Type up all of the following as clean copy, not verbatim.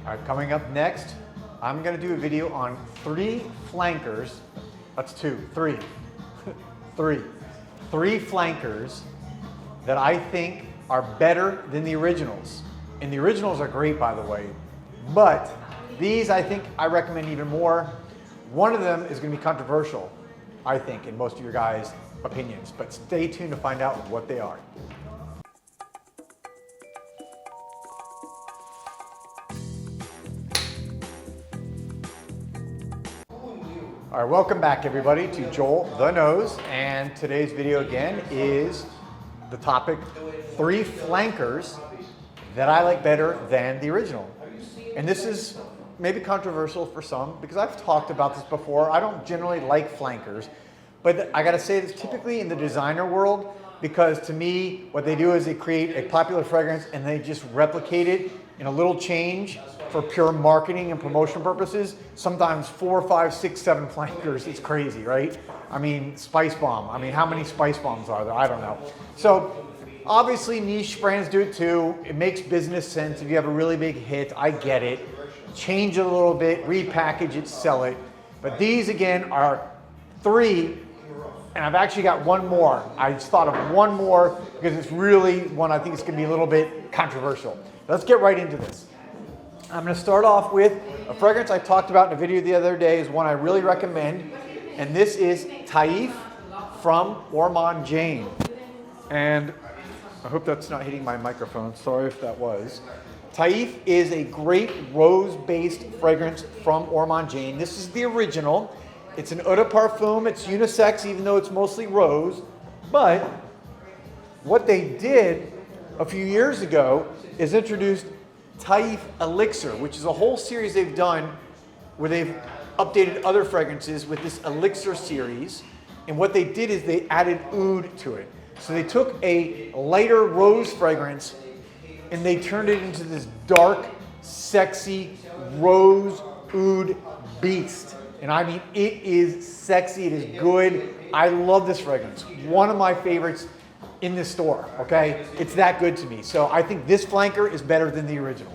All right, coming up next, I'm gonna do a video on 3 flankers. That's 2, 3, 3 flankers that I think are better than the originals. And the originals are great, by the way, but these I recommend even more. One of them is gonna be controversial, I think, in most of your guys' opinions, but stay tuned to find out what they are. All right, welcome back everybody to JoelTheNose, and today's video again is the topic 3 flankers that I like better than the original. And this is maybe controversial for some because I've talked about this before. I don't generally like flankers, but I gotta say this typically in the designer world, because to me, what they do is they create a popular fragrance and they just replicate it in a little change for pure marketing and promotion purposes. Sometimes 4, 5, 6, 7 flankers. It's crazy, right? I mean, Spice Bomb. I mean, how many Spice Bombs are there? I don't know. So obviously niche brands do it too. It makes business sense if you have a really big hit. I get it. Change it a little bit, repackage it, sell it. But these again are 3, and I've actually got one more. I just thought of one more because it's really one I think it's gonna be a little bit controversial. Let's get right into this. I'm gonna start off with a fragrance I talked about in a video the other day, is one I really recommend, and this is Taif from Ormond Jane. And I hope that's not hitting my microphone, sorry if that was. Taif is a great rose-based fragrance from Ormond Jane. This is the original. It's an eau de parfum, it's unisex even though it's mostly rose, but what they did a few years ago is introduced Taif Elixir, which is a whole series they've done where they've updated other fragrances with this Elixir series. And what they did is they added oud to it. So they took a lighter rose fragrance and they turned it into this dark, sexy rose oud beast. And I mean, it is sexy, it is good. I love this fragrance. One of my favorites in this store, okay? It's that good to me. So I think this flanker is better than the original.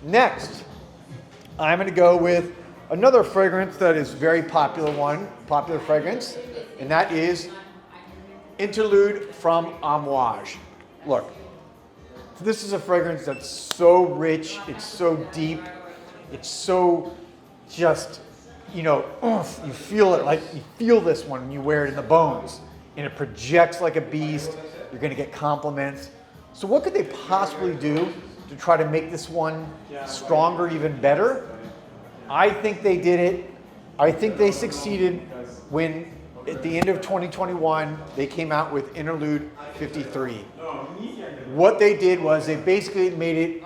Next, I'm gonna go with another fragrance that is very popular fragrance, and that is Interlude from Amouage. Look, this is a fragrance that's so rich, it's so deep, it's so just, you know, you feel it, like you feel this one when you wear it in the bones. And it projects like a beast. You're gonna get compliments. So what could they possibly do to try to make this one stronger, even better? I think they did it. I think they succeeded when at the end of 2021, they came out with Interlude 53. What they did was they basically made it,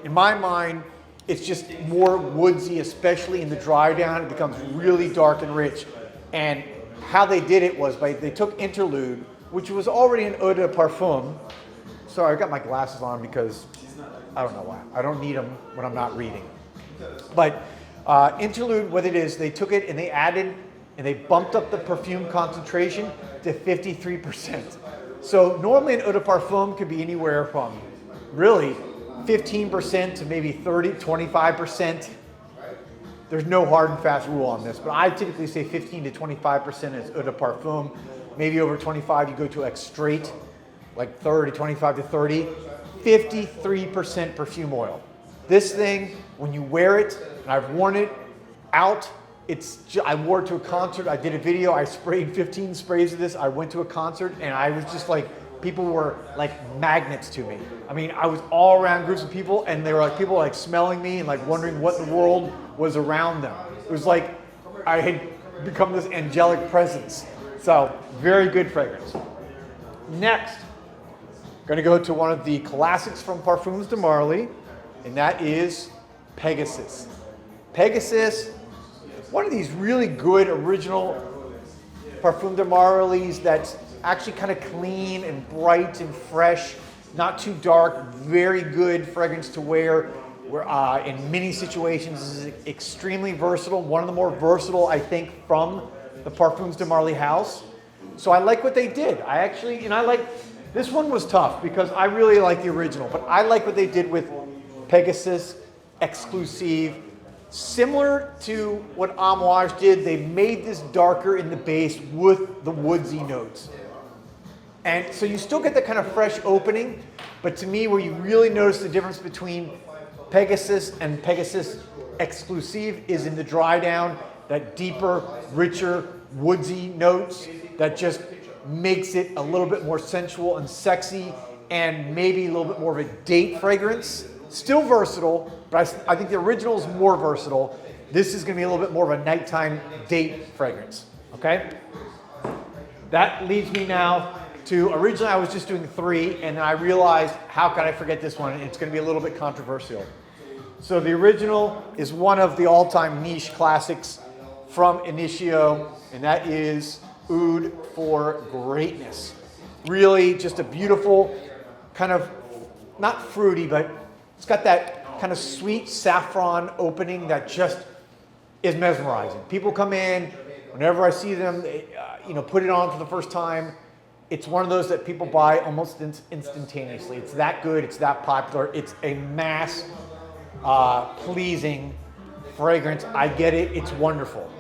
in my mind, it's just more woodsy, especially in the dry down. It becomes really dark and rich. And how they did it was they took Interlude, which was already an eau de parfum. Sorry, I got my glasses on because I don't know why. I don't need them when I'm not reading. But Interlude, what it is, they took it and they added and they bumped up the perfume concentration to 53%. So normally an eau de parfum could be anywhere from really 15% to maybe 30, 25%. There's no hard and fast rule on this, but I typically say 15 to 25% is eau de parfum. Maybe over 25 you go to like straight, like 30, 25 to 30. 53% perfume oil. This thing, when you wear it, and I've worn it out, I wore it to a concert, I did a video, I sprayed 15 sprays of this, I went to a concert, and I was just like, people were like magnets to me. I mean, I was all around groups of people, and they were like, people were like smelling me and like wondering what in the world was around them. It was like I had become this angelic presence. So, very good fragrance. Next, going to go to one of the classics from Parfums de Marly, and that is Pegasus. Pegasus, one of these really good original Parfums de Marlys that's actually kind of clean and bright and fresh, not too dark, very good fragrance to wear. In many situations, this is extremely versatile. One of the more versatile, I think, from the Parfums de Marly house. So I like what they did. This one was tough because I really like the original, but I like what they did with Pegasus. Exclusive. Similar to what Amouage did, they made this darker in the base with the woodsy notes. And so you still get that kind of fresh opening, but to me, where you really notice the difference between Pegasus and Pegasus Exclusive is in the dry down, that deeper, richer, woodsy notes that just makes it a little bit more sensual and sexy, and maybe a little bit more of a date fragrance. Still versatile, but I think the original is more versatile. This is going to be a little bit more of a nighttime date fragrance, okay? That leads me now to, originally I was just doing 3, and then I realized, how could I forget this one? And it's going to be a little bit controversial. So the original is one of the all-time niche classics from Initio, and that is Oud for Greatness. Really just a beautiful, kind of, not fruity, but it's got that kind of sweet saffron opening that just is mesmerizing. People come in, whenever I see them, they, put it on for the first time. It's one of those that people buy almost instantaneously. It's that good, it's that popular. It's a mass pleasing fragrance. I get it, it's wonderful.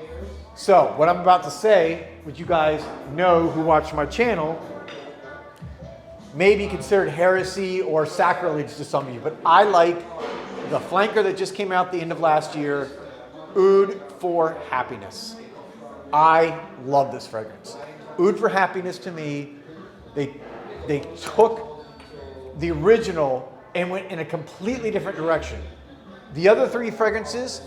So what I'm about to say, which you guys know who watch my channel, may be considered heresy or sacrilege to some of you, but I like the flanker that just came out the end of last year, Oud for Happiness. I love this fragrance. Oud for Happiness, to me, they took the original and went in a completely different direction. The other 3 fragrances,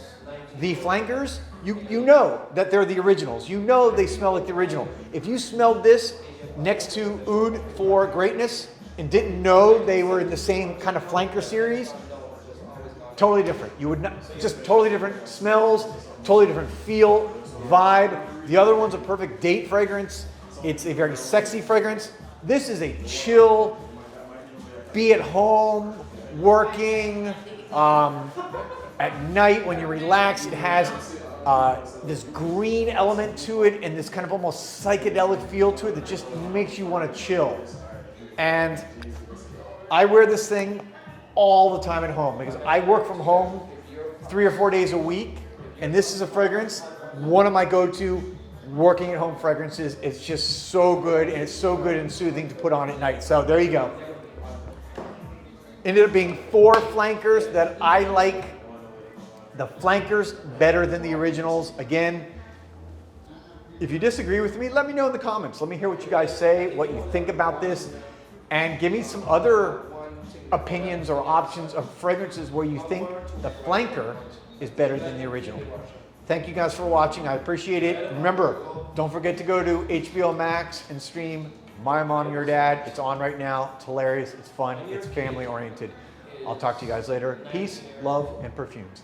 the flankers, you know that they're the originals. You know they smell like the original. If you smelled this next to Oud for Greatness and didn't know they were in the same kind of flanker series, totally different. You would not, just totally different smells, totally different feel, vibe. The other one's a perfect date fragrance. It's a very sexy fragrance. This is a chill, be at home, working, at night when you relax. It has this green element to it and this kind of almost psychedelic feel to it that just makes you want to chill. And I wear this thing all the time at home because I work from home 3 or 4 days a week, and this is a fragrance, one of my go-to working at home fragrances. It's just so good, and it's so good and soothing to put on at night. So there you go. Ended up being 4 flankers that I like the flankers better than the originals. Again, if you disagree with me, let me know in the comments. Let me hear what you guys say, what you think about this, and give me some other opinions or options of fragrances where you think the flanker is better than the original. Thank you guys for watching. I appreciate it. Remember, don't forget to go to HBO Max and stream My Mom, Your Dad. It's on right now. It's hilarious. It's fun. It's family oriented. I'll talk to you guys later. Peace, love, and perfumes.